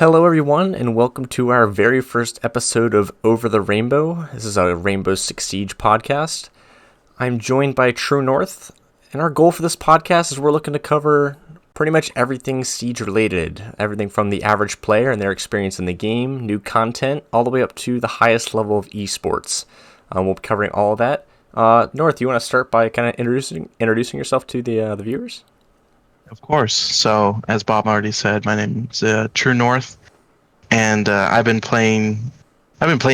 Hello, everyone, and welcome to our very first episode of Over the Rainbow. This is a Rainbow Six Siege podcast. I'm joined by True North, and our goal for this podcast is we're looking to cover pretty much everything Siege related. Everything from the average player and their experience in the game, new content, all the way up to the highest level of esports. We'll be covering all of that. North, you want to start by kind of introducing yourself to the viewers? Of course. So, as Bob already said, my name is True North, and I've been playing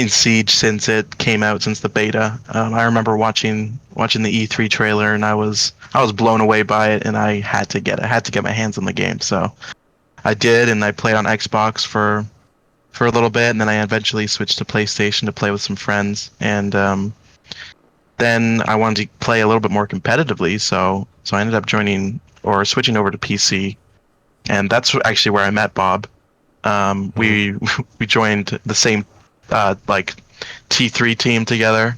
Siege since it came out, since the beta. I remember watching the E3 trailer, and I was blown away by it, and I had to get my hands on the game. So, I did, and I played on Xbox for a little bit, and then I eventually switched to PlayStation to play with some friends, and then I wanted to play a little bit more competitively, so I ended up switching over to PC, and that's actually where I met Bob. We joined the same T3 team together,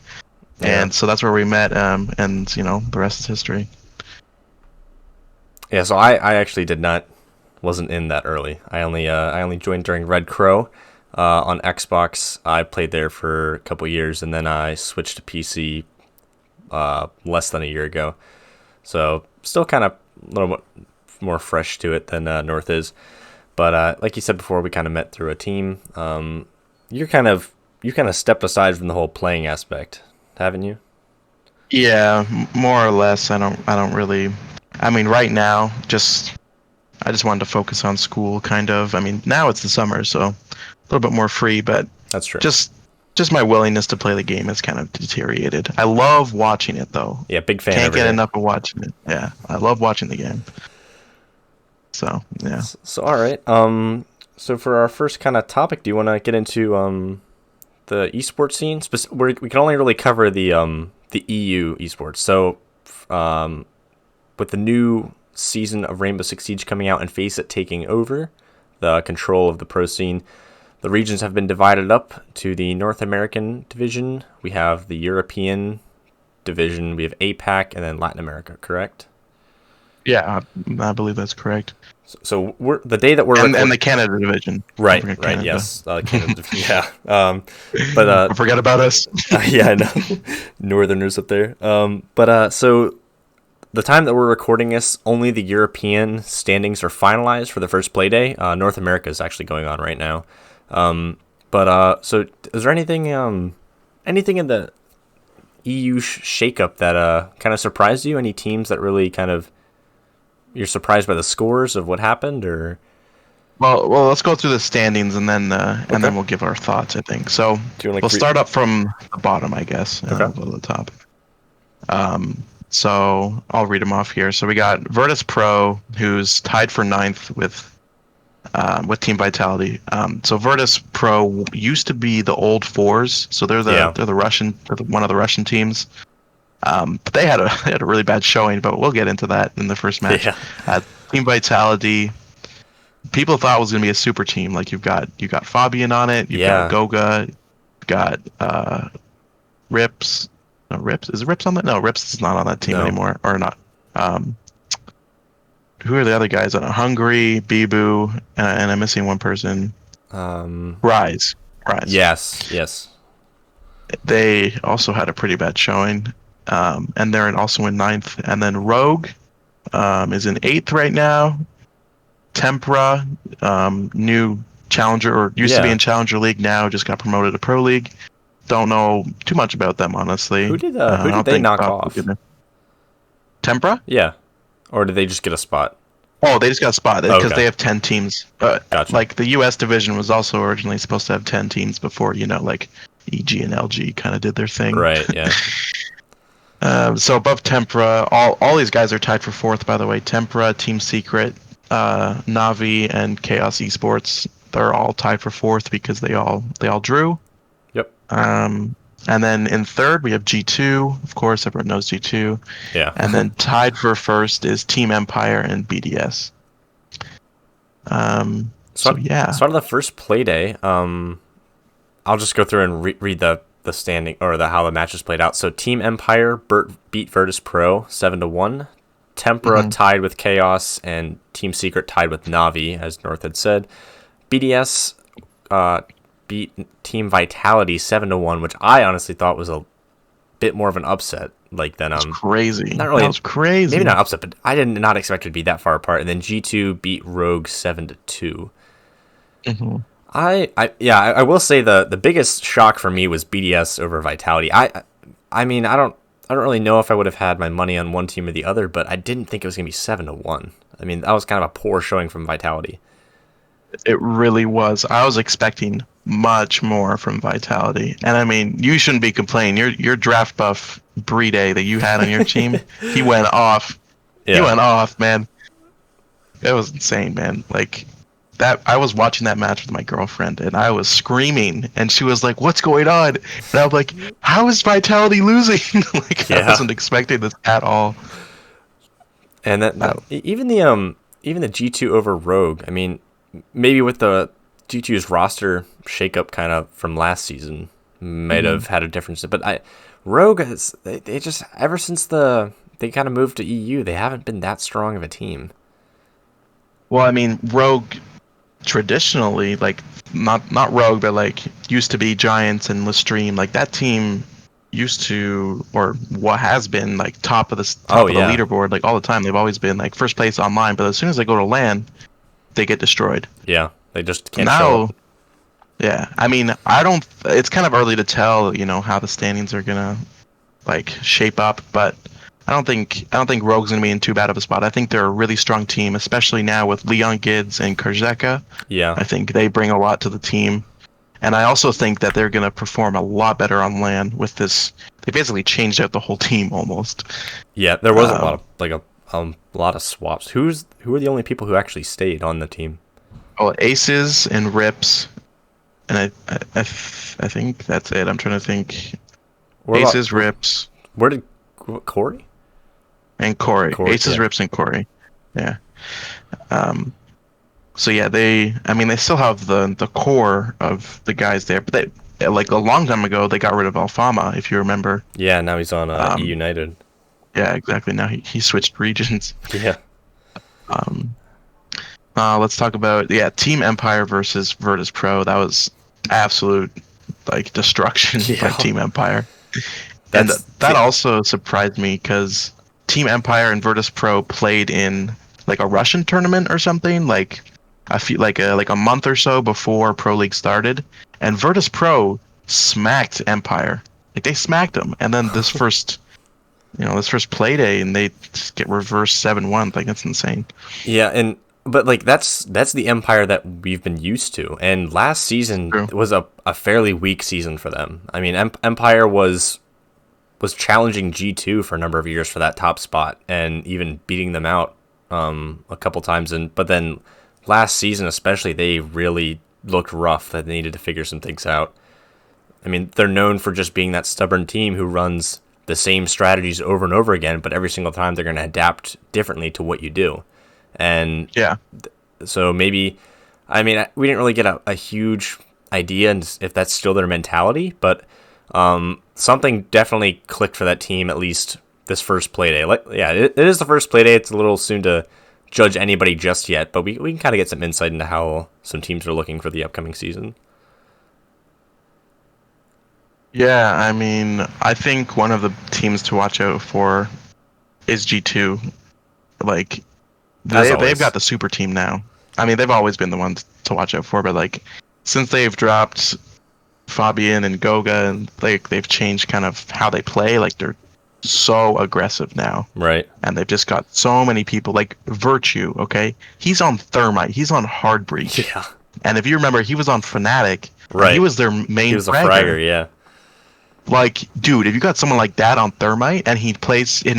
and so that's where we met. And the rest is history. Yeah, so I actually wasn't in that early. I only joined during Red Crow. On Xbox, I played there for a couple years, and then I switched to PC less than a year ago. So still kind of a little bit more fresh to it than North is. But like you said before, we kind of met through a team. You kind of stepped aside from the whole playing aspect, haven't you? Yeah, more or less. I don't really. I mean, right now, I just wanted to focus on school, kind of. I mean, now it's the summer, so a little bit more free, but that's true. Just my willingness to play the game has kind of deteriorated. I love watching it, though. Yeah, big fan. Can't get enough of watching it. Yeah, I love watching the game. So, yeah. So all right. So for our first kind of topic, do you want to get into the esports scene? We can only really cover the EU esports. So, with the new season of Rainbow Six Siege coming out and FACEIT taking over the control of the pro scene, the regions have been divided up to the North American division. We have the European division. We have APAC and then Latin America. Correct? Yeah, I believe that's correct. So we're the day that we're and the Canada division. Right. Yes, Canada. Yeah. But forget about us. Yeah, I know. Northerners up there. So the time that we're recording this, only the European standings are finalized for the first play day. North America is actually going on right now. So is there anything in the EU shakeup that kind of surprised you? Any teams that really kind of you're surprised by the scores of what happened, or? Well, let's go through the standings and then then we'll give our thoughts. I think so. We'll start up from the bottom, I guess. Okay. Go to the top. So I'll read them off here. So we got Virtus Pro, who's tied for 9th with Team Vitality. So Virtus Pro used to be the old Fours, so they're one of the Russian teams. But they had a really bad showing, but we'll get into that in the first match. Yeah. Team Vitality, people thought it was going to be a super team. Like you've got Fabian on it, you've got Goga, you've got Rips. No, Rips is Rips on that? No, Rips is not on that team anymore, or not. Who are the other guys on it? Hungary, Bibu, and I'm missing one person. Rise. Yes. They also had a pretty bad showing. And they're also in 9th. And then Rogue is in 8th right now. Tempera, new challenger, or used to be in Challenger League, now just got promoted to Pro League. Don't know too much about them, honestly. Who did they knock off? Tempera? Yeah. Or did they just get a spot? Oh, they just got a spot because they have 10 teams. Gotcha. Like the US division was also originally supposed to have 10 teams before, like EG and LG kind of did their thing. Right, yeah. So above Tempera, all these guys are tied for 4th, by the way. Tempera, Team Secret, Navi, and Chaos Esports, they're all tied for 4th because they all drew. Yep. And then in 3rd, we have G2. Of course, everyone knows G2. Yeah. And then tied for 1st is Team Empire and BDS. So on the first play day, I'll just go through and read the standing or how the matches played out. So Team Empire beat Virtus Pro 7-1. Tempera tied with Chaos, and Team Secret tied with Navi, as North had said. BDS beat Team Vitality 7-1, which I honestly thought was a bit more of an upset. Like than Crazy. not really. That was crazy. Maybe not upset, but I did not expect it to be that far apart. And then G2 beat Rogue 7-2. Mm-hmm. I will say the biggest shock for me was BDS over Vitality. I mean I don't really know if I would have had my money on one team or the other, but I didn't think it was gonna be 7-1. I mean that was kind of a poor showing from Vitality. It really was. I was expecting much more from Vitality, and I mean, you shouldn't be complaining. Your draft buff Brede that you had on your team, he went off. Yeah. He went off, man. It was insane, man. Like that. I was watching that match with my girlfriend, and I was screaming, and she was like, "What's going on?" And I was like, "How is Vitality losing?" Like I wasn't expecting this at all. And even the G2 over Rogue. I mean, maybe with the G2's roster shakeup kind of from last season might have had a difference. But Rogue they just ever since they kind of moved to EU, they haven't been that strong of a team. Well, I mean, Rogue traditionally, like not Rogue, but like used to be Giants and Lestream. Like that team used to, or what has been, like top of the leaderboard, like all the time. They've always been like first place online, but as soon as they go to LAN, they get destroyed. Yeah, they just can't show up. Yeah, I mean, I don't. It's kind of early to tell, how the standings are gonna like shape up, but I don't think Rogue's gonna be in too bad of a spot. I think they're a really strong team, especially now with Leon Gids and Karzeka. Yeah, I think they bring a lot to the team, and I also think that they're gonna perform a lot better on LAN with this. They basically changed out the whole team almost. Yeah, there was a lot of swaps. Who are the only people who actually stayed on the team? Oh, Aces and Rips, and I think that's it. I'm trying to think. Aces, Rips. Where did Corey? And Corey. Aces, Rips, and Corey. Yeah. So yeah, they still have the core of the guys there, but they, like a long time ago, they got rid of Alfama, if you remember. Yeah, now he's on E United. Yeah, exactly. Now he switched regions. Yeah. Let's talk about Team Empire versus Virtus Pro. That was absolute like destruction by Team Empire. And that also surprised me because Team Empire and Virtus Pro played in like a Russian tournament or something, like a month or so before Pro League started, and Virtus Pro smacked Empire. Like they smacked them, and then this first play day, and they just get reversed 7-1. Like that's insane. Yeah, but like that's the Empire that we've been used to, and last season was a fairly weak season for them. I mean, Empire was challenging G2 for a number of years for that top spot, and even beating them out a couple times. But then last season, especially, they really looked rough. That they needed to figure some things out. I mean, they're known for just being that stubborn team who runs the same strategies over and over again, but every single time they're going to adapt differently to what you do. And so maybe, I mean, we didn't really get a huge idea if that's still their mentality, but something definitely clicked for that team, at least this first play day. It is the first play day. It's a little soon to judge anybody just yet, but we can kind of get some insight into how some teams are looking for the upcoming season. Yeah, I mean, I think one of the teams to watch out for is G2. Like, they've got the super team now. I mean, they've always been the ones to watch out for, but like, since they've dropped Fabian and Goga, and they've changed kind of how they play. Like, they're so aggressive now. Right. And they've just got so many people. Like, Virtue, okay? He's on Thermite. He's on Hardbreach. Yeah. And if you remember, he was on Fnatic. Right. He was their main He was a fragger, yeah. Like, dude, if you got someone like that on Thermite and he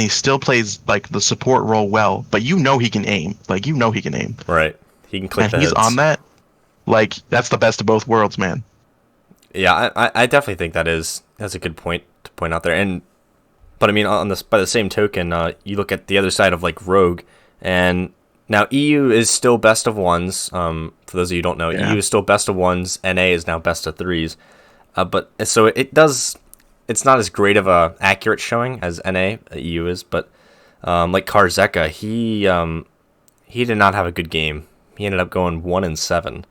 still plays like the support role well, but he can aim. Like, he can aim. Right. He can click and the he's heads. On that. Like, that's the best of both worlds, man. Yeah, I definitely think that's a good point to point out there. But I mean, by the same token, you look at the other side of like Rogue, and now EU is still best of ones. For those of you who don't know, EU is still best of ones. NA is now best of threes. But so it's not as great of a accurate showing as NA EU is. But like Karzeka, he did not have a good game. He ended up going 1-7.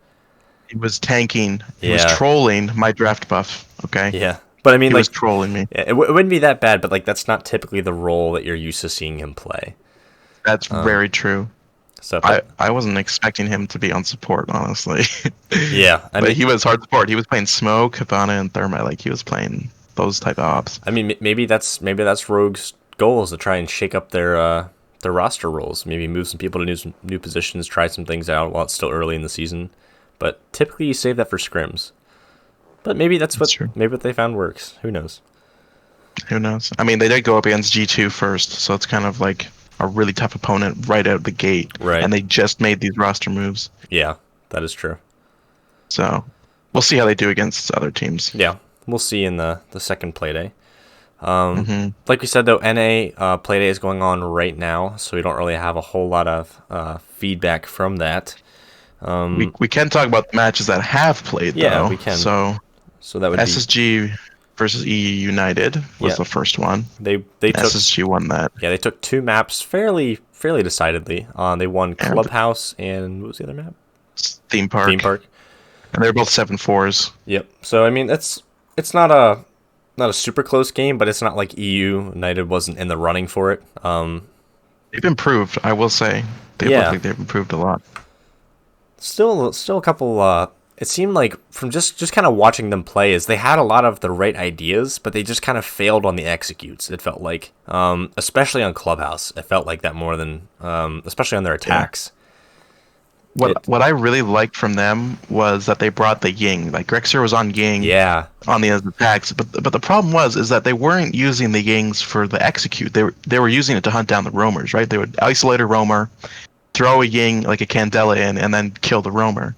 He was tanking. He was Yeah. trolling my draft buff. Okay. Yeah. But I mean, He was like, trolling me. it wouldn't be that bad, but like that's not typically the role that you're used to seeing him play. That's Um, very true. so, I, but I wasn't expecting him to be on support, honestly. yeah, I But mean, he was hard support. He was playing Smoke, Cabana, and Thermite. Like he was playing those type of ops. maybe that's Rogue's goal is to try and shake up their roster roles. Maybe move some people to new positions, try some things out while it's still early in the season. But typically, you save that for scrims. But maybe That's true. maybe what they found works. Who knows? Who knows? I mean, they did go up against G2 first, so it's kind of like a really tough opponent right out the gate. Right. And they just made these roster moves. Yeah, that is true. So we'll see how they do against other teams. Yeah, we'll see in the second play day. Hmm. Like we said, though, NA play day is going on right now, so we don't really have a whole lot of feedback from that. We can talk about the matches that have played, Yeah, though. we can. So So that would be SSG versus EU United was Yeah. the first one. they took SSG won that. they took two maps fairly decidedly. They won Yeah. Clubhouse and what was the other map? Theme Park. Theme Park. And they're both 7-4s. Yep. So I mean, it's not a super close game, but it's not like EU United wasn't in the running for it. They've improved, I will say. They Yeah. look like they've improved a lot. Still a couple. It seemed like from just kind of watching them play, is they had a lot of the right ideas, but they just kind of failed on the executes. It felt like, especially on Clubhouse, it felt like that more than, especially on their attacks. What I really liked from them was that they brought the Ying. Like Grixer was on Ying Yeah, on the attacks, but the problem is that they weren't using the Yings for the execute. They were using it to hunt down the roamers, right? They would isolate a roamer, throw a Ying like a Candela in, and then kill the roamer.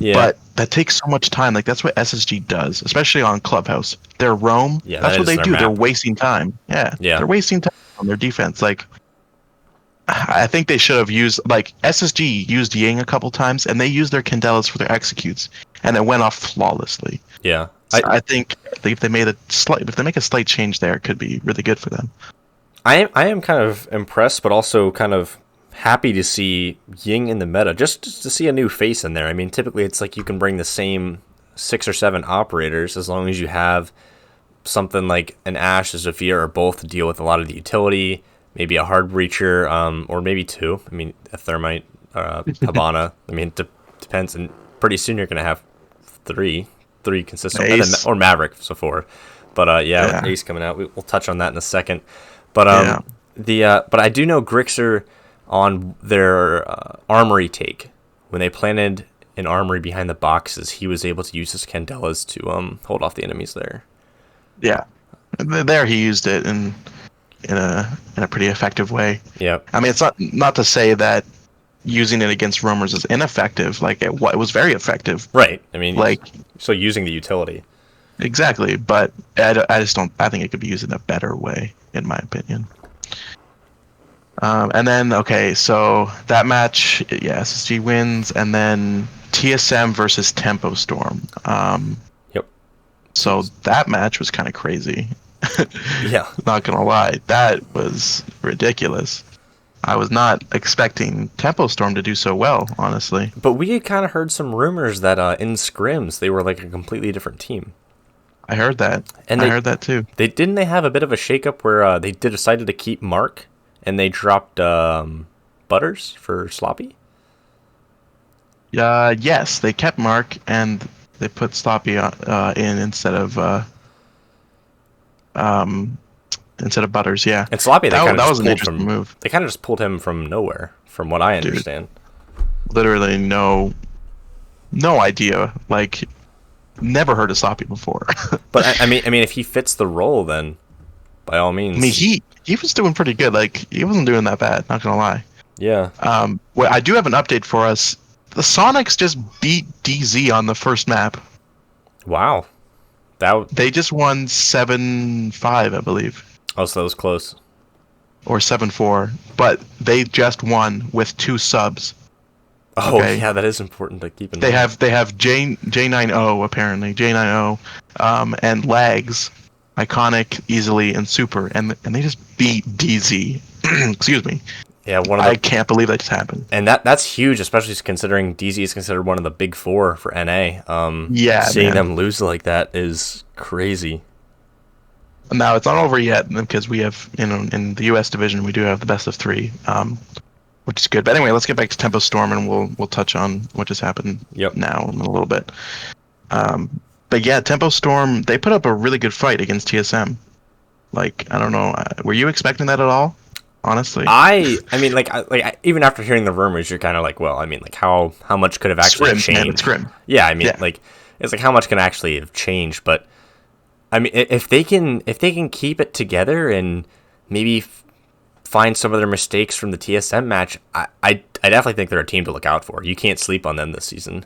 yeah, But that takes so much time. Like that's what SSG does, especially on Clubhouse. Their roam, Yeah, that's that what is they their do. They're map. wasting time. Yeah, Yeah. they're wasting time on their defense. Like I think they should have used like SSG used Ying a couple times, and they used their Candelas for their executes, and it went off flawlessly. yeah. So I think if they make a slight change there, it could be really good for them. I am kind of impressed, but also kind of happy to see Ying in the meta, just to see a new face in there. I mean, typically it's like you can bring the same 6 or 7 operators as long as you have something like an Ashe, a Zafir, or both to deal with a lot of the utility, maybe a hard breacher, or maybe 2. I mean, a Thermite, Habana. I mean, it depends, and pretty soon you're going to have three consistent, and Ace. then, or Maverick, so 4. But yeah, Yeah. Ace coming out. We'll touch on that in a second. But Yeah. but I do know Grixer on their armory take, when they planted an armory behind the boxes, he was able to use his Candelas to hold off the enemies there. Yeah, there he used it in a pretty effective way. Yeah, I mean, it's not to say that using it against roamers is ineffective. Like it was very effective. right. I mean, Like so using the utility. exactly, but I just don't. I think it could be used in a better way, in my opinion. And then okay, so that match, yeah, SSG wins, and then TSM versus Tempo Storm. Yep. So that match was kind of crazy. Yeah. Not gonna lie, that was ridiculous. I was not expecting Tempo Storm to do so well, honestly. But we had kind of heard some rumors that in scrims they were like a completely different team. I heard that, And I they- heard that too. They have a bit of a shakeup where they decided to keep Mark and they dropped Butters for Sloppy. Yes, they kept Mark and they put Sloppy in instead of Butters. Yeah, And Sloppy, they kind that of was just an pulled interesting from move. They kind of just pulled him from nowhere, from what I understand. Literally no idea. Like, never heard of Sloppy before. But I mean, if he fits the role, then by all means. I mean, he was doing pretty good. Like, he wasn't doing that bad. Not gonna lie. Yeah. Well, I do have an update for us. The Sonics just beat DZ on the first map. Wow. They just won 7-5, I believe, Oh, so that was close. or 7-4. But they just won with 2 subs. Oh, Okay. yeah, that is important to keep in They mind. have J90 apparently, J90, and Lags, Iconic, Easily, and Super, and they just beat DZ. Excuse me. Yeah, one of I the can't believe that just happened. and that's huge, especially considering DZ is considered one of the big four for NA. Yeah, Seeing man. them lose like that is crazy. Now it's not over yet because we have, in the U.S. division, we do have the best of three, which is good. But anyway, let's get back to Tempo Storm, and we'll touch on what just happened Yep. now in a little bit. But yeah, Tempo Storm, they put up a really good fight against TSM. Like, I don't know, were you expecting that at all? Honestly, I mean, even after hearing the rumors, you're kind of like, well, I mean, like how much could have actually Scrim, changed? man, it's Scrim. Yeah, I mean, Yeah. like it's like how much can actually have changed? But I mean, if they can keep it together and maybe find some of their mistakes from the TSM match, I definitely think they're a team to look out for. You can't sleep on them this season.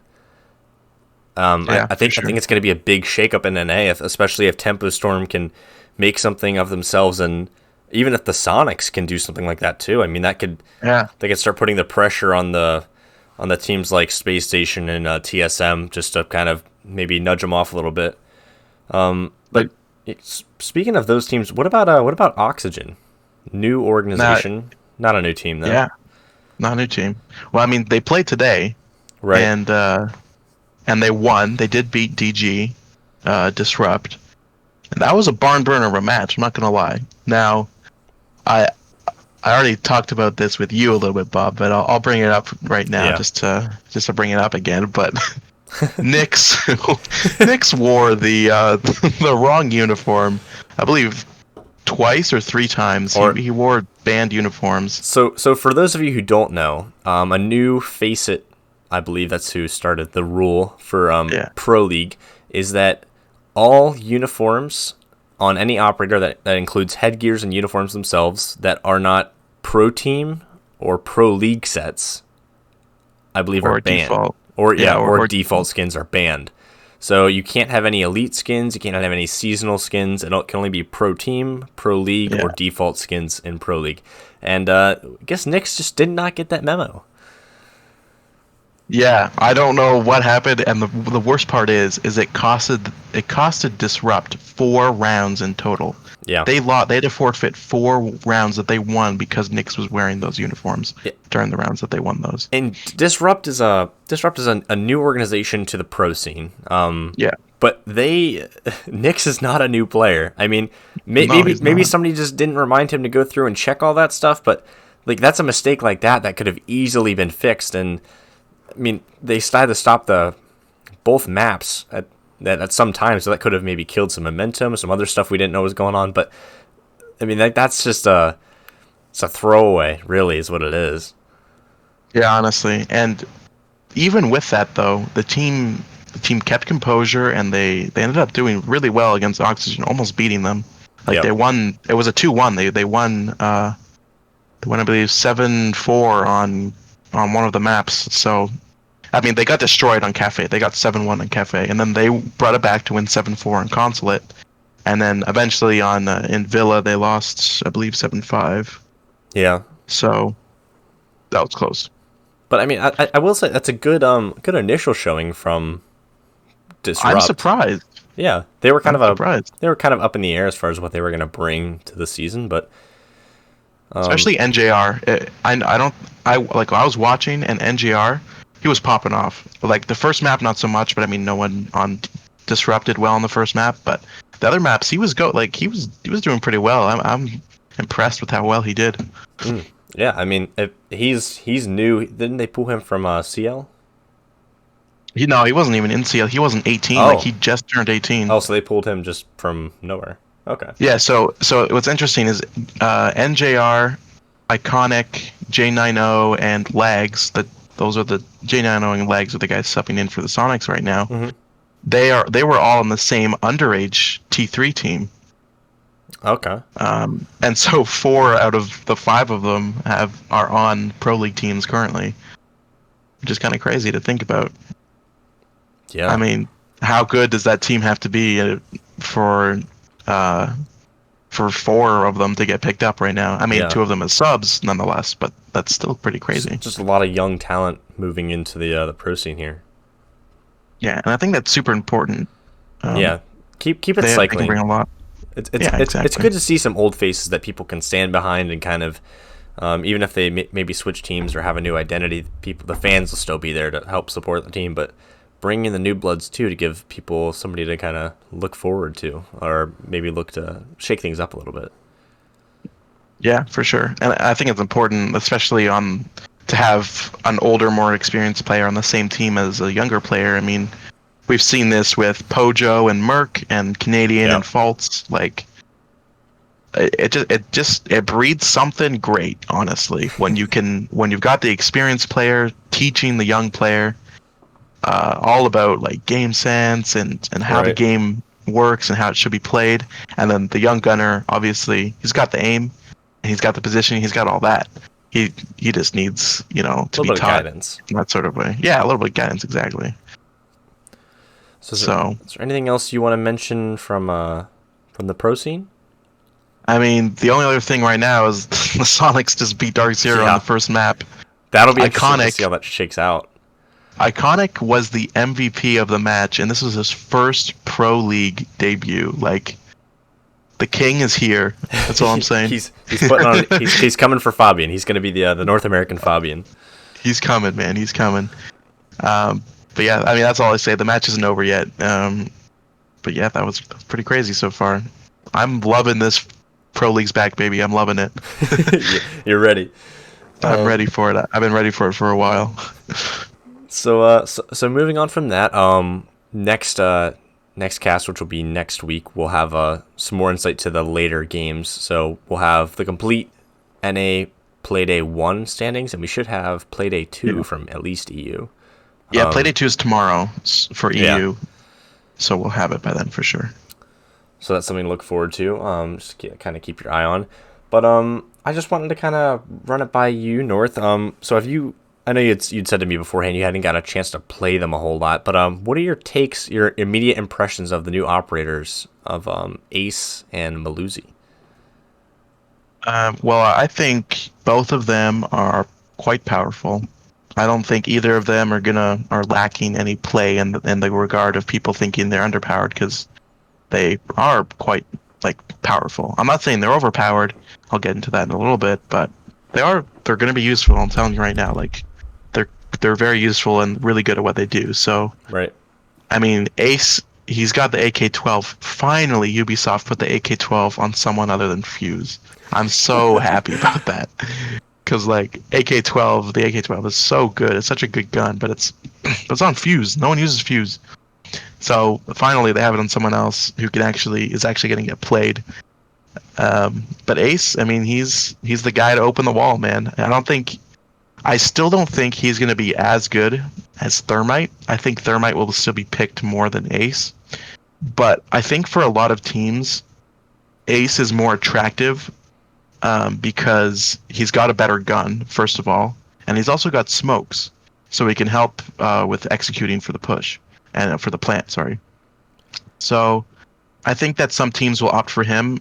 Yeah, I think for sure. I think it's going to be a big shakeup in NA, especially if Tempo Storm can make something of themselves, and even if the Sonics can do something like that too. I mean, Yeah. they could start putting the pressure on the teams like Space Station and TSM just to kind of maybe nudge them off a little bit. But speaking of those teams, what about Oxygen? New organization, not a new team though. Yeah, not a new team. Well, I mean, they played today, Right. and they won. They did beat DG, Disrupt, and that was a barn burner of a match. I'm not gonna lie. Now, I I already talked about this with you a little bit, Bob, but I'll bring it up right now Yeah. just to bring it up again. But Nyx Nyx wore the the wrong uniform, I believe, twice or three times. Or- He wore band uniforms. So for those of you who don't know, a new Faceit, I believe that's who started the rule for Yeah. Pro League, is that all uniforms on any operator that includes headgears and uniforms themselves that are not Pro Team or Pro League sets, I believe, Or are banned. default. Or Yeah, or default skins are banned. So you can't have any elite skins, you can't have any seasonal skins. It can only be Pro Team, Pro League, Yeah. or default skins in Pro League. And I guess Nyx just did not get that memo. Yeah, I don't know what happened, and the worst part is it costed Disrupt 4 rounds in total. Yeah. They lost. They had to forfeit 4 rounds that they won because Nyx was wearing those uniforms Yeah. during the rounds that they won those. And Disrupt is a new organization to the pro scene. Yeah, But Nyx is not a new player. I mean, No, maybe he's not. somebody just didn't remind him to go through and check all that stuff. But like that's a mistake like that could have easily been fixed. And I mean, they had to stop both maps at some time, so that could have maybe killed some momentum, some other stuff we didn't know was going on. But I mean, that's just it's a throwaway, really, is what it is. yeah, honestly, and even with that though, the team kept composure and they ended up doing really well against Oxygen, almost beating them. Like Yep. they won. It was a 2-1. They won. They won, I believe, 7-4 on one of the maps. So, I mean, they got destroyed on Cafe. They got 7-1 on Cafe, and then they brought it back to win 7-4 on Consulate, and then eventually on in Villa they lost, I believe, 7-5. Yeah. So that was close. But I mean, I will say that's a good initial showing from Disrupt. I'm surprised. Yeah, they were kind I'm of surprised. they were kind of up in the air as far as what they were going to bring to the season, but Especially NJR. I was watching, and NJR, he was popping off. Like the first map, not so much, but I mean, no one on disrupted well on the first map, but the other maps, he was doing pretty well. I'm impressed with how well he did. yeah, I mean, he's new. Didn't they pull him from CL? He wasn't even in CL. He wasn't 18. Oh. Like he just turned 18. Oh, so they pulled him just from nowhere. Okay. Yeah. So what's interesting is NJR, Iconic, J90, and Lags. Those are the J90 and Lags are the guys subbing in for the Sonics right now. Mhm. They were all on the same underage T3 team. Okay. And so 4 out of the 5 of them are on Pro League teams currently, which is kind of crazy to think about. Yeah. I mean, how good does that team have to be for 4 of them to get picked up right now? I mean, Yeah. 2 of them as subs nonetheless, but that's still pretty crazy. just a lot of young talent moving into the pro scene here. Yeah, and I think that's super important. Yeah. Keep it They can cycling. bring a lot. It's Yeah, it's exactly. good to see some old faces that people can stand behind and kind of Even if they maybe switch teams or have a new identity, the fans will still be there to help support the team. But bring in the new bloods too to give people somebody to kind of look forward to, or maybe look to shake things up a little bit. Yeah, for sure. And I think it's important, especially to have an older, more experienced player on the same team as a younger player. I mean, we've seen this with Pojo and Merc and Canadian and Faults. Like, it breeds something great, honestly. When you've got the experienced player teaching the young player all about like game sense and how the game works and how it should be played, and then the young gunner, obviously, he's got the aim, and he's got the positioning, he's got all that. He just needs, to be taught guidance in that sort of way. Yeah, a little bit of guidance, exactly. So is there anything else you want to mention from the pro scene? I mean, the only other thing right now is the Sonics just beat Dark Zero on the first map. That'll be interesting to see how that shakes out. Iconic was the MVP of the match, and this was his first Pro League debut. Like, the king is here. That's all I'm saying. he's putting on. He's coming for Fabian. He's going to be the North American Fabian. He's coming, man. He's coming. But yeah, I mean, that's all I say. The match isn't over yet. But yeah, that was pretty crazy so far. I'm loving this Pro League's back, baby. I'm loving it. You're ready. I'm ready for it. I've been ready for it for a while. So moving on from that, next cast, which will be next week, we'll have some more insight to the later games. So we'll have the complete NA Playday 1 standings, and we should have Playday 2 from at least EU. Yeah, Playday 2 is tomorrow for EU, so we'll have it by then for sure. So that's something to look forward to. Just kind of keep your eye on. But I just wanted to kind of run it by you, North. So have you? I know you'd said to me beforehand you hadn't got a chance to play them a whole lot. But what are your takes, your immediate impressions of the new operators of Ace and Melusi? Well, I think both of them are quite powerful. I don't think either of them are lacking any play in the regard of people thinking they're underpowered, because they are quite powerful. I'm not saying they're overpowered. I'll get into that in a little bit, but they're going to be useful. I'm telling you right now, they're very useful and really good at what they do. So, right. I mean, Ace, he's got the AK-12. Finally, Ubisoft put the AK-12 on someone other than Fuse. I'm so happy about that. Because the AK-12 is so good. It's such a good gun, but it's on Fuse. No one uses Fuse. So finally, they have it on someone else who is actually going to get played. But Ace, I mean, he's the guy to open the wall, man. I still don't think he's going to be as good as Thermite. I think Thermite will still be picked more than Ace. But I think for a lot of teams, Ace is more attractive because he's got a better gun, first of all, and he's also got smokes, so he can help with executing for the push and for the plant. Sorry. So I think that some teams will opt for him.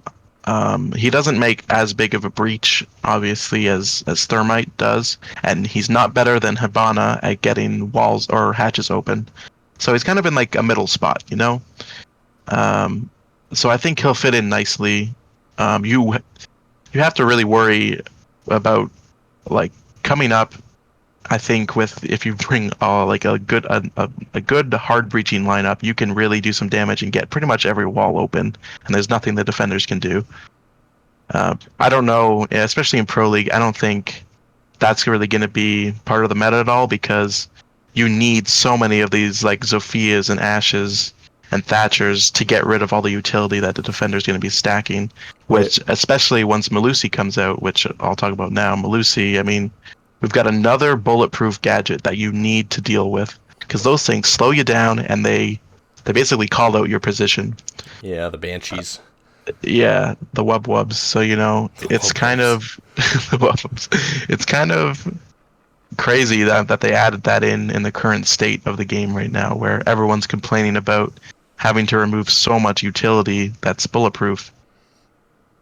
He doesn't make as big of a breach, obviously, as Thermite does, and he's not better than Hibana at getting walls or hatches open. So he's kind of in a middle spot, So I think he'll fit in nicely. You have to really worry about coming up. I think if you bring a good hard breaching lineup, you can really do some damage and get pretty much every wall open, and there's nothing the defenders can do. I don't know, especially in Pro League, I don't think that's really going to be part of the meta at all, because you need so many of these Zophias and Ashes and Thatchers to get rid of all the utility that the defender's going to be stacking, which, especially once Melusi comes out, which I'll talk about now. Melusi, I mean, we've got another bulletproof gadget that you need to deal with, because those things slow you down, and they basically call out your position. Yeah, the Banshees. Yeah, the wubs. So it's kind of the wubs. It's kind of crazy that they added that in the current state of the game right now, where everyone's complaining about having to remove so much utility that's bulletproof.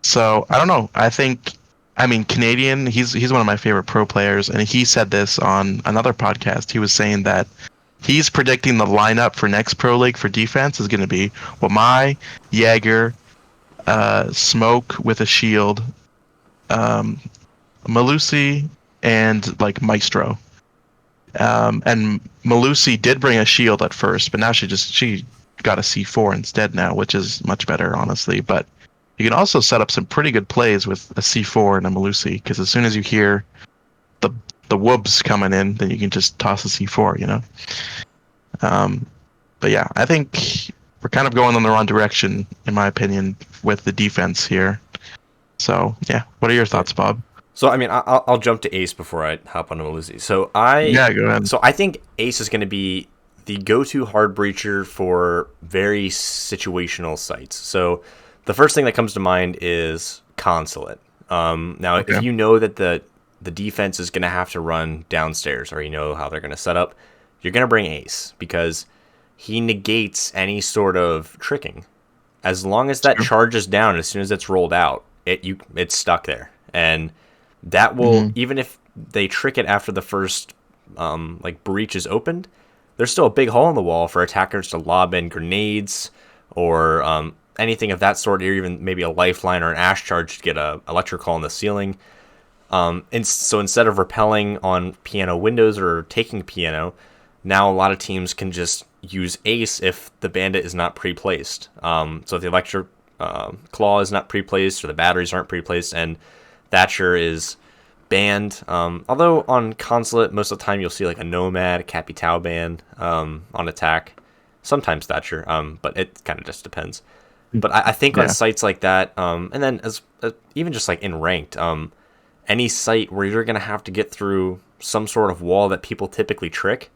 So I don't know. I mean, Canadian, he's one of my favorite pro players, and he said this on another podcast. He was saying that he's predicting the lineup for next Pro League for defense is going to be Wamai, Jaeger, Smoke with a shield, Malusi, and like Maestro. And Malusi did bring a shield at first, but now she got a C4 instead now, which is much better, honestly. But you can also set up some pretty good plays with a C4 and a Malusi, because as soon as you hear the the whoops coming in, then you can just toss a C4, you know. Um, but yeah, I think we're kind of going in the wrong direction, in my opinion, with the defense here. So yeah, what are your thoughts, Bob? So I mean, I'll jump to Ace before I hop on to Maluzzi. Yeah, go ahead. So I think Ace is going to be the go-to hard breacher for very situational sites. So the first thing that comes to mind is Consulate. Now, Okay. if you know that the defense is going to have to run downstairs, or you know how they're going to set up, you're going to bring Ace because he negates any sort of tricking. As long as that charges down, as soon as it's rolled out, it's stuck there, and that will, even if they trick it after the first like breach is opened, there's still a big hole in the wall for attackers to lob in grenades or anything of that sort, or even maybe a lifeline or an ash charge to get a electrical on the ceiling. And so instead of repelling on piano windows or taking piano, now a lot of teams can just use Ace if the bandit is not pre-placed. So if the electric claw is not pre-placed or the batteries aren't pre-placed, and Thatcher is banned. Although on Consulate, most of the time you'll see like a Nomad, a Capitao ban on attack. Sometimes Thatcher, but it kind of just depends. But I think on sites like that, and then as even just like in ranked, any site where you're going to have to get through some sort of wall that people typically trick,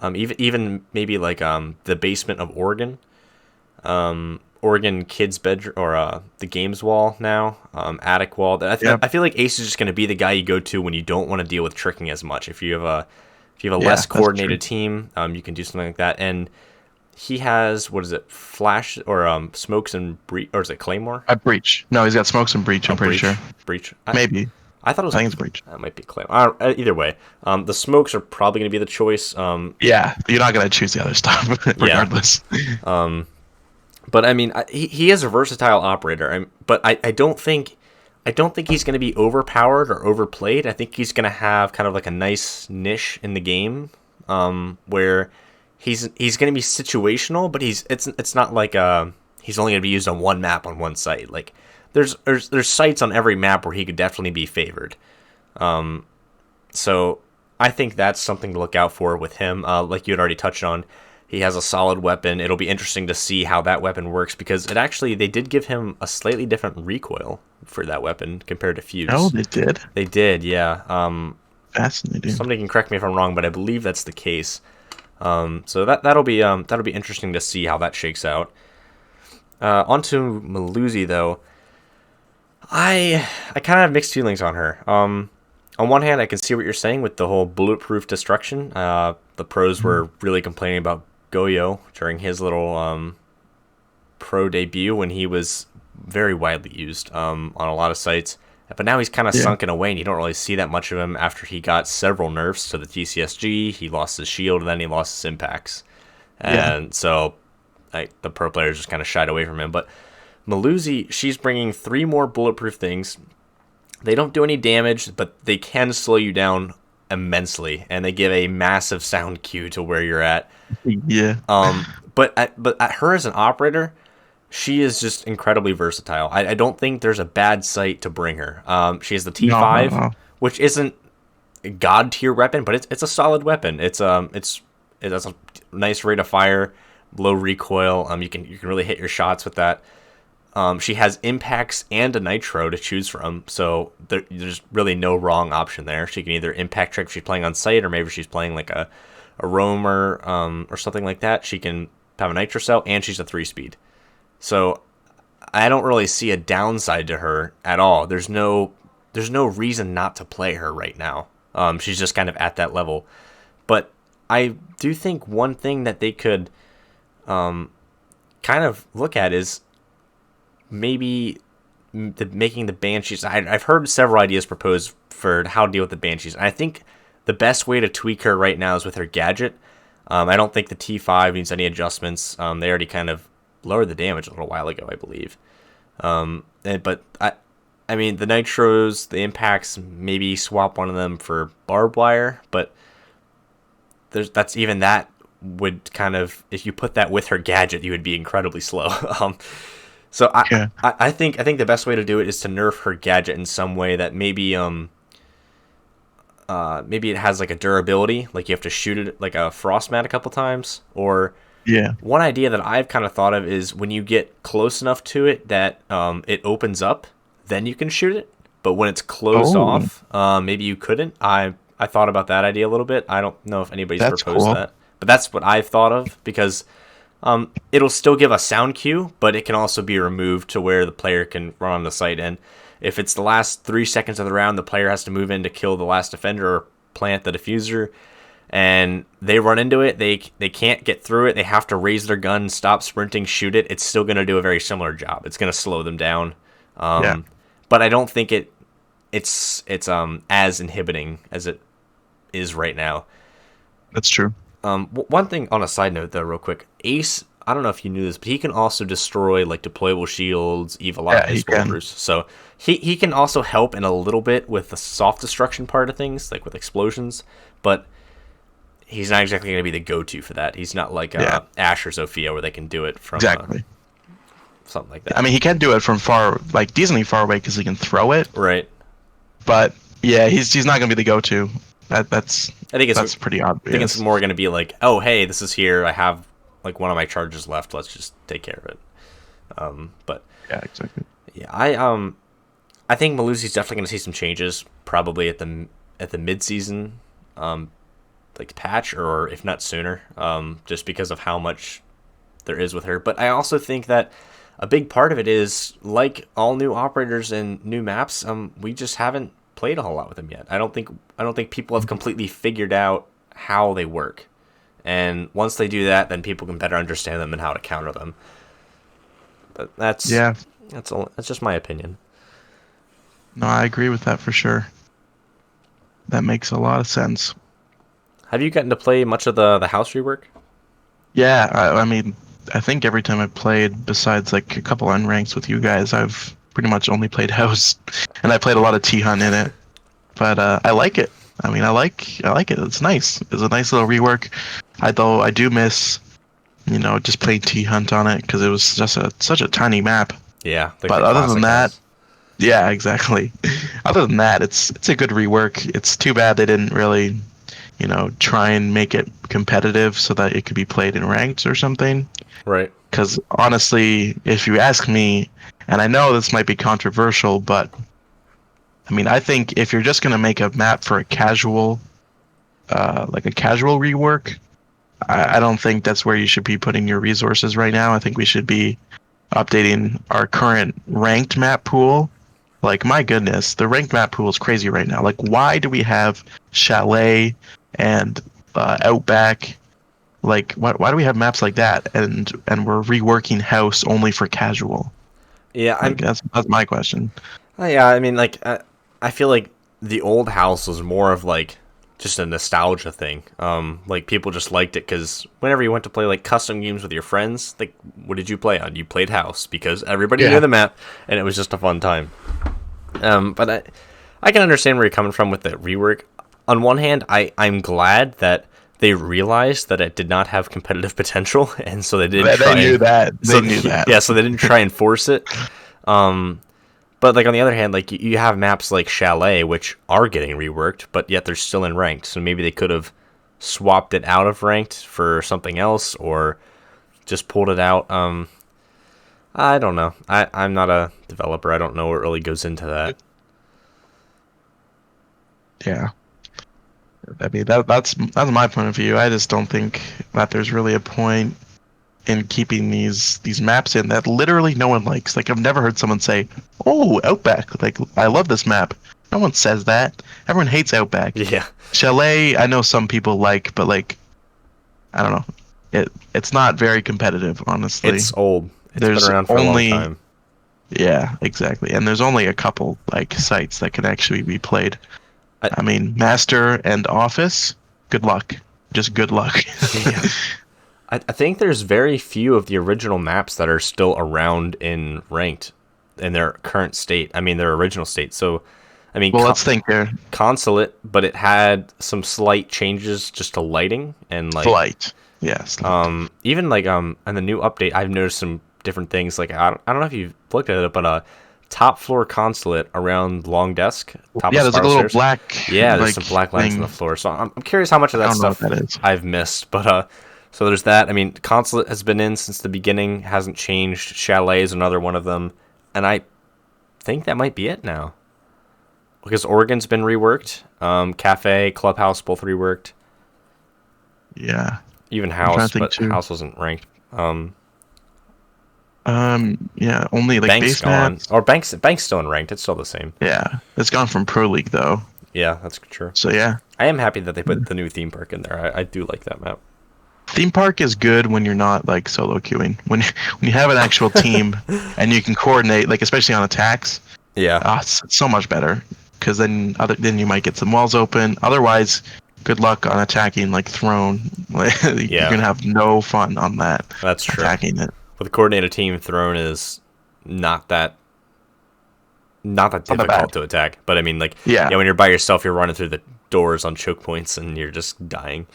even maybe like the basement of Oregon, Oregon kids' bedroom, or the games wall now, attic wall. I feel like Ace is just going to be the guy you go to when you don't want to deal with tricking as much. If you have a less coordinated team, you can do something like that. And he has, what is it, flash or smokes and breach, or is it Claymore? A breach. No, he's got smokes and breach. I'm pretty sure. Breach. Maybe. I thought it was. I think it's breach. That might be Claymore. Either way, the smokes are probably going to be the choice. Yeah, you're not gonna choose the other stuff, regardless. But I mean, he is a versatile operator. But I don't think he's going to be overpowered or overplayed. I think he's going to have kind of like a nice niche in the game, where he's going to be situational, but it's not like he's only going to be used on one map on one site. Like there's sites on every map where he could definitely be favored. So I think that's something to look out for with him. Like you had already touched on, he has a solid weapon. It'll be interesting to see how that weapon works, because they did give him a slightly different recoil for that weapon compared to Fuse. Oh, they did? They did, yeah. Fascinating. Somebody can correct me if I'm wrong, but I believe that's the case. So that'll be interesting to see how that shakes out. Onto Maluzzi though. I kind of have mixed feelings on her. On one hand, I can see what you're saying with the whole bulletproof destruction. The pros were really complaining about Goyo during his little pro debut when he was very widely used on a lot of sites. But now he's kind of sunken away, and you don't really see that much of him after he got several nerfs to the TCSG. He lost his shield, and then he lost his impacts. And so the pro players just kind of shied away from him. But Maluzzi, she's bringing 3 more bulletproof things. They don't do any damage, but they can slow you down immensely, and they give a massive sound cue to where you're at. Yeah. But at her as an operator, she is just incredibly versatile. I don't think there's a bad site to bring her. She has the T5, No. which isn't a god tier weapon, but it's a solid weapon. It has a nice rate of fire, low recoil. You can really hit your shots with that. She has impacts and a nitro to choose from, so there's really no wrong option there. She can either impact trick if she's playing on site, or maybe she's playing like a roamer or something like that. She can have a nitro cell, and she's a 3-speed. So I don't really see a downside to her at all. There's no reason not to play her right now. She's just kind of at that level. But I do think one thing that they could kind of look at is maybe making the Banshees. I've heard several ideas proposed for how to deal with the Banshees. And I think the best way to tweak her right now is with her gadget. I don't think the T5 needs any adjustments. They already kind of lowered the damage a little while ago, I believe. But I mean, the nitros, the impacts, maybe swap one of them for barbed wire, but that's even that would kind of, if you put that with her gadget, you would be incredibly slow. So Yeah. I think the best way to do it is to nerf her gadget in some way that maybe it has like a durability, like you have to shoot it like a frost mat a couple times. Or Yeah. one idea that I've kind of thought of is when you get close enough to it that it opens up, then you can shoot it. But when it's closed Oh, off, maybe you couldn't. I thought about that idea a little bit. I don't know if anybody's that's proposed cool. that, but that's what I've thought of because it'll still give a sound cue, but it can also be removed to where the player can run on the site. And if it's the last 3 seconds of the round, the player has to move in to kill the last defender or plant the diffuser, and they run into it. They can't get through it. They have to raise their gun, stop sprinting, shoot it. It's still going to do a very similar job. It's going to slow them down. Yeah, But I don't think it's as inhibiting as it is right now. that's true. One thing on a side note though, real quick, Ace. I don't know if you knew this, but he can also destroy like deployable shields, evil Yeah, eyes, he can. bolters. So he can also help in a little bit with the soft destruction part of things, like with explosions. But he's not exactly going to be the go-to for that. He's not like Yeah. Ash or Sophia where they can do it from Exactly. something like I that. mean, he can do it from far, like decently far away, because he can throw it. Right. But yeah, he's not gonna be the go-to. That's I think that's pretty I think it's obvious. more going to be like, oh hey, this is here. I have like one of my charges left. Let's just take care of it. But Yeah, exactly. yeah, I think Malusi's definitely going to see some changes, probably at the mid season, like patch, or if not sooner, just because of how much there is with her. But I also think that a big part of it is like all new operators and new maps. We just haven't played a whole lot with them yet. I don't think people have completely figured out how they work. And once they do that, then people can better understand them and how to counter them. But Yeah, that's just my opinion. no, I agree with that for sure. That makes a lot of sense. Have you gotten to play much of the house rework? Yeah, I mean, I think every time I played, besides like a couple unranks with you guys, I've pretty much only played house, and I played a lot of T Hunt in it. But I like it. I mean, I like it. It's nice. It's a nice little rework. Though I do miss, just playing T Hunt on it because it was just such a tiny map. Yeah, like But the other classic than that, house. yeah, exactly. Other than that, it's a good rework. It's too bad they didn't really, try and make it competitive so that it could be played in ranked or something. Right. Because honestly, if you ask me, and I know this might be controversial, but I mean, I think if you're just gonna make a map for a casual, like a casual rework, I don't think that's where you should be putting your resources right now. I think we should be updating our current ranked map pool. Like, my goodness, the ranked map pool is crazy right now. Like, why do we have Chalet and Outback? Like, why do we have maps like that? And we're reworking House only for casual. Yeah, Like, that's my question. yeah. I mean, like, I feel like the old house was more of like just a nostalgia thing. Like people just liked it because whenever you went to play like custom games with your friends, like, what did you play on? You played house because everybody Yeah. knew the map, and it was just a fun time. But I can understand where you're coming from with the rework. On one hand, I'm glad that they realized that it did not have competitive potential, and so they didn't They try knew and, that. They so knew that. yeah, so they didn't try and force it. But like on the other hand, like you have maps like Chalet, which are getting reworked, but yet they're still in ranked. So maybe they could have swapped it out of ranked for something else, or just pulled it out. I don't know. I'm not a developer. I don't know what really goes into that. Yeah. I mean, that's my point of view. I just don't think that there's really a point in keeping these maps in that literally no one likes. Like, I've never heard someone say, "Oh, Outback! Like, I love this map." No one says that. Everyone hates Outback. Yeah, Chalet, I know some people like, but like, I don't know. It's not very competitive, honestly. it's old. It's There's been around for only a long time. Yeah, exactly. And there's only a couple like sites that can actually be played. I, I mean, Master and Office, good luck. Just good luck. yeah. I think there's very few of the original maps that are still around in ranked in their current state. I mean, their original state. So, I mean, Well, let's think here. Consulate, but it had some slight changes just to lighting and like Flight. Yes. even like and the new update, I've noticed some different things. Like I don't know if you've looked at it, but top floor Consulate around long desk. Top Yeah, of there's like a little stairs. black. Yeah, there's like, some black lines on thing. the floor. So I'm curious how much of I that don't know stuff what that is. I've missed. But so there's that. I mean, Consulate has been in since the beginning, hasn't changed. Chalet is another one of them, and I think that might be it now. Because Oregon's been reworked. Cafe, Clubhouse, both reworked. Yeah. Even trying to House, think but too. House wasn't ranked. Yeah, only like Bank's base gone. maps. Or Bank's still in ranked. It's still the same. Yeah, it's gone from Pro League though. Yeah, that's true. So yeah, I am happy that they put the new theme park in there. I do like that map. theme park is good when you're not like solo queuing. When you have an actual team and you can coordinate, like especially on attacks, Yeah. it's so much better. Because then you might get some walls open. Otherwise, good luck on attacking like Throne. You're gonna have no fun on that. That's true. Attacking it. With a coordinated team, Throne is not that bad. difficult to attack. But I mean, like, Yeah. when you're by yourself, you're running through the doors on choke points and you're just dying.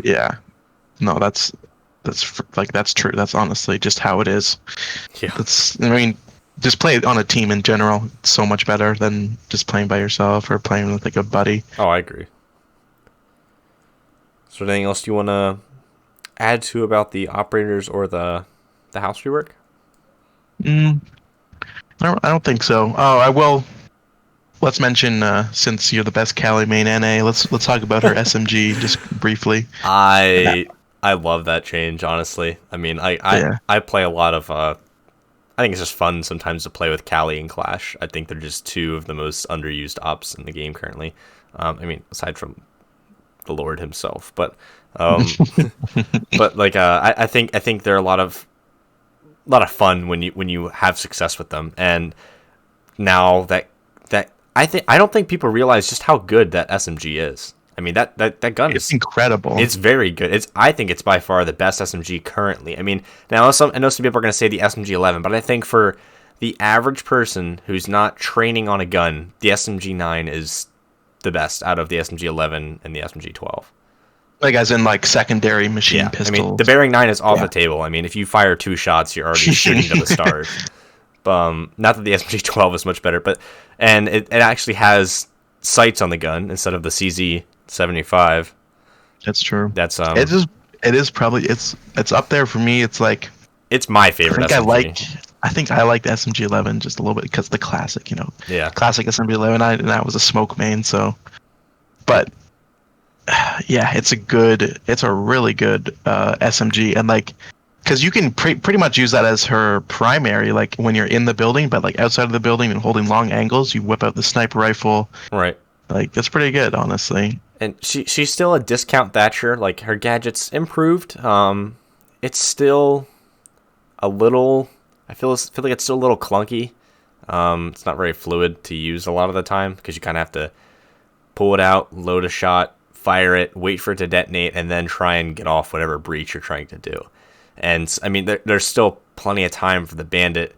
Yeah. No, that's true. That's honestly just how it is. Yeah. I mean, just play on a team in general. It's so much better than just playing by yourself or playing with like a buddy. Oh, I agree. Is there anything else you want to add to about the operators or the house rework? I don't think so. Oh, I will. Let's mention since you're the best Cali main NA. Let's talk about her SMG just briefly. I love that change, honestly. I mean, I play a lot of I think it's just fun sometimes to play with Cali and Clash. I think they're just two of the most underused ops in the game currently. I mean, aside from the Lord himself, but but like I think they're a lot of fun when you have success with them. And now that I don't think people realize just how good that SMG is. I mean, that gun It's is incredible. It's very good. I think it's by far the best SMG currently. I mean, now I know some people are going to say the SMG 11, but I think for the average person who's not training on a gun, the SMG 9 is the best out of the SMG 11 and the SMG 12. Like as in like secondary machine pistols. I mean, the Bearing 9 is off the table. I mean, if you fire 2 shots, you're already shooting to the stars. Not that the SMG 12 is much better, and it actually has sights on the gun instead of the CZ75. That's true. That's it is probably it's up there for me. It's like it's my favorite SMG. I think I like the SMG 11 just a little bit because the classic, Yeah. classic SMG 11. And I was a smoke main, so. But yeah, it's a really good SMG, and like, because you can pretty much use that as her primary, like when you're in the building, but like outside of the building and holding long angles, you whip out the sniper rifle. Right. Like that's pretty good, honestly. And she's still a discount Thatcher. Like her gadgets improved. It's still a little. I feel like it's still a little clunky. It's not very fluid to use a lot of the time because you kind of have to pull it out, load a shot, fire it, wait for it to detonate, and then try and get off whatever breach you're trying to do. And I mean, there's still plenty of time for the bandit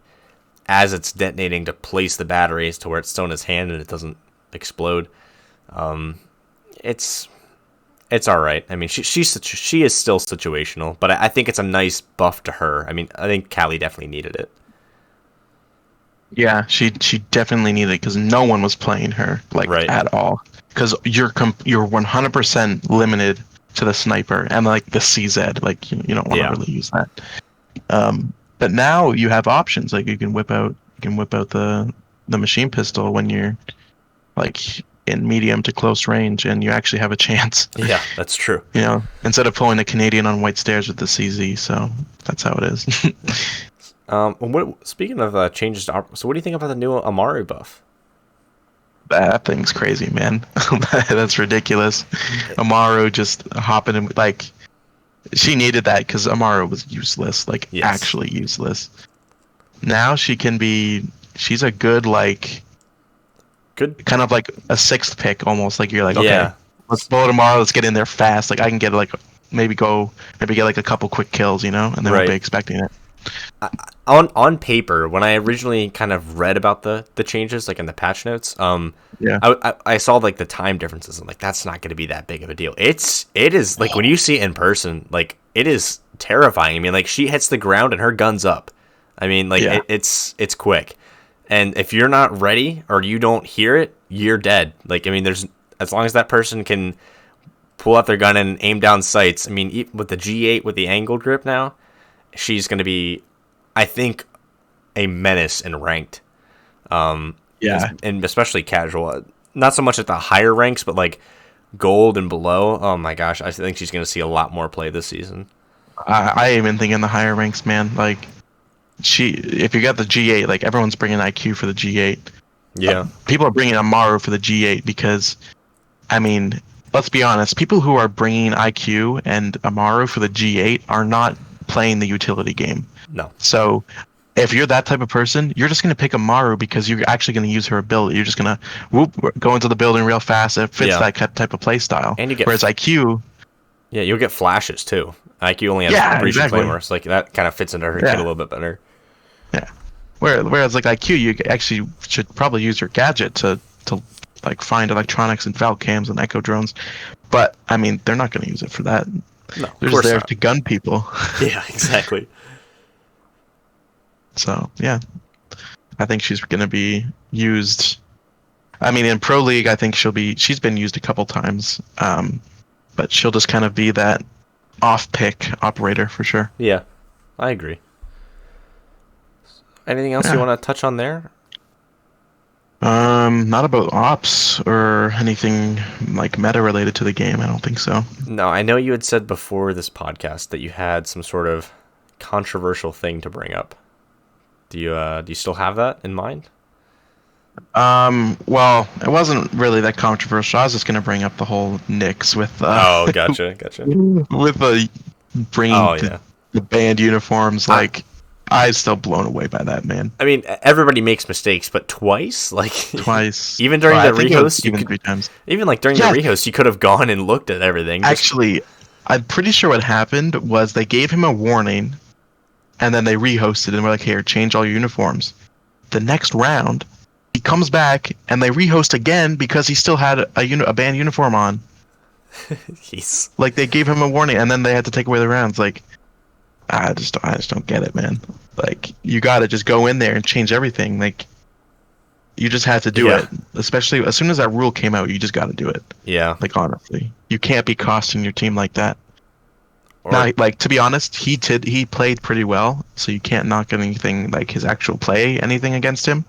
as it's detonating to place the batteries to where it's still in his hand and it doesn't explode. It's all right. I mean, she is still situational, but I think it's a nice buff to her. I mean, I think Cali definitely needed it. Yeah, she definitely needed it because no one was playing her at all. Because you're 100% limited to the sniper and like the CZ. Like you don't want to really use that. But now you have options. Like you can whip out the machine pistol when you're like in medium to close range, and you actually have a chance. Yeah, that's true. Instead of pulling a Canadian on white stairs with the CZ. So that's how it is. Speaking of changes to so what do you think about the new Amaru buff? That thing's crazy, man. That's ridiculous. Amaru just hopping in, like, she needed that because Amaru was useless, actually useless. Now she's a good kind of like a sixth pick almost. Like you're like, okay, let's blow it Amaru, let's get in there fast. Like I can get maybe get like a couple quick kills, and then we'll be expecting it. On paper, when I originally kind of read about the changes, like in the patch notes, Yeah. I saw like the time differences. I'm like, that's not going to be that big of a deal. It is like when you see it in person, like it is terrifying. I mean, like she hits the ground and her gun's up. I mean, like Yeah. it's quick, and if you're not ready or you don't hear it, you're dead. Like I mean, there's as long as that person can pull out their gun and aim down sights. I mean, with the G8 with the angle grip now, she's going to be, I think, a menace in ranked, Yeah. and especially casual. Not so much at the higher ranks, but like gold and below. Oh my gosh, I think she's going to see a lot more play this season. I even think in the higher ranks, man. Like if you got the G8, like everyone's bringing IQ for the G8. Yeah, People are bringing Amaru for the G8 because, I mean, let's be honest. People who are bringing IQ and Amaru for the G8 are not playing the utility game. no, So if you're that type of person, you're just going to pick Amaru because you're actually going to use her ability. You're just going to go into the building real fast. It fits Yeah. that type of play style. And you get Whereas IQ, yeah, you'll get flashes too. IQ only has Yeah, appreciate exactly. flamers, so like that kind of fits into her kit a little bit better. yeah. Whereas like IQ, you actually should probably use your gadget to like find electronics and Valk cams and echo drones. But I mean, they're not going to use it for that. No, They're of just course there not. to gun people. Yeah, exactly. So yeah, I think she's going to be used. I mean, in Pro League, I think she's been used a couple times, but she'll just kind of be that off-pick operator for sure. Yeah, I agree. Anything else you want to touch on there? Not about ops or anything like meta related to the game. I don't think so. No, I know you had said before this podcast that you had some sort of controversial thing to bring up. Do you still have that in mind? Well, it wasn't really that controversial. I was just gonna bring up the whole Knicks with Oh, gotcha. with the bringing Oh, yeah. the band uniforms. Like, I'm still blown away by that, man. I mean, everybody makes mistakes, but twice, like Twice, even during Well, the I think it was rehost, you even could, 3 times. even like during Yeah. the rehost, you could have gone and looked at everything. Actually, I'm pretty sure what happened was they gave him a warning, and then they rehosted and were like, "Here, change all your uniforms." The next round, he comes back and they rehost again because he still had a band uniform on. Jeez. Like, they gave him a warning, and then they had to take away the rounds. Like, I just don't get it, man. Like, you gotta just go in there and change everything. Like, you just have to do Yeah. it. Especially as soon as that rule came out, you just gotta do it. Yeah. Like, honestly, you can't be costing your team like that. Or, Now, like, to be honest, he played pretty well, so you can't knock anything like his actual play, anything against him.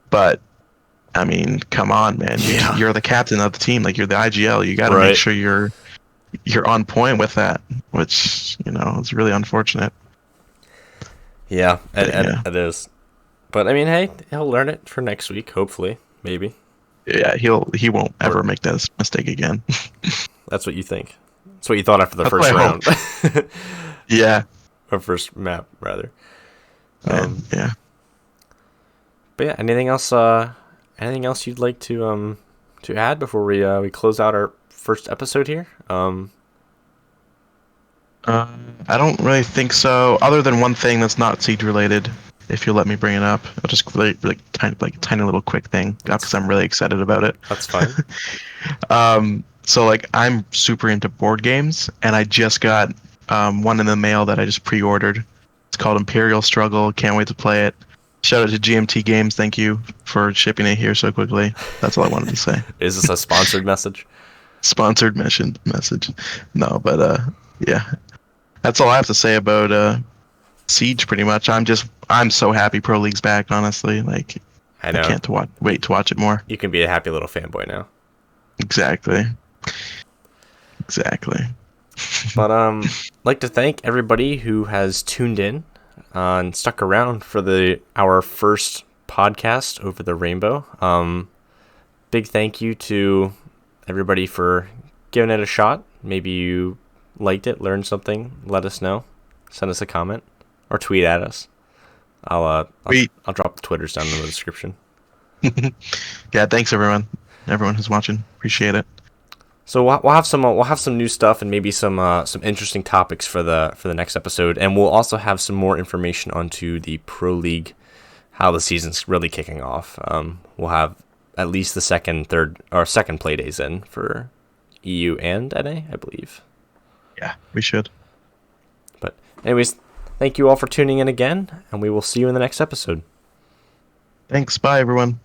But I mean, come on, man. Yeah. You're the captain of the team. Like, you're the IGL. You got to Right. make sure you're on point with that, which, is really unfortunate. yeah, Yeah. it is. But I mean, hey, he'll learn it for next week, hopefully, maybe. Yeah, he won't ever make that mistake again. That's what you think. That's what you thought after the That's first what I round. Yeah. Or first map, rather. Yeah. But yeah, anything else? Anything else you'd like to add before we close out our first episode here? I don't really think so. Other than one thing that's not Siege related, if you'll let me bring it up, I'll just really tiny little quick thing because I'm really excited about it. That's fine. So like I'm super into board games, and I just got one in the mail that I just pre-ordered. It's called Imperial Struggle. Can't wait to play it. Shout out to GMT Games. Thank you for shipping it here so quickly. That's all I wanted to say. Is this a sponsored message? Sponsored message. No, but yeah. That's all I have to say about Siege pretty much. I'm so happy Pro League's back, honestly. Like, I know. I can't wait to watch it more. You can be a happy little fanboy now. Exactly. But like to thank everybody who has tuned in and stuck around for our first podcast over the rainbow. Big thank you to everybody for giving it a shot. Maybe you liked it, learned something, let us know. Send us a comment or tweet at us. I'll drop the Twitters down in the description. Yeah, thanks everyone. Everyone who's watching. Appreciate it. So we'll have some new stuff and maybe some interesting topics for the next episode, and we'll also have some more information onto the Pro League, how the season's really kicking off. We'll have at least the second play days in for EU and NA, I believe. Yeah, we should. But anyways, thank you all for tuning in again, and we will see you in the next episode. Thanks. Bye, everyone.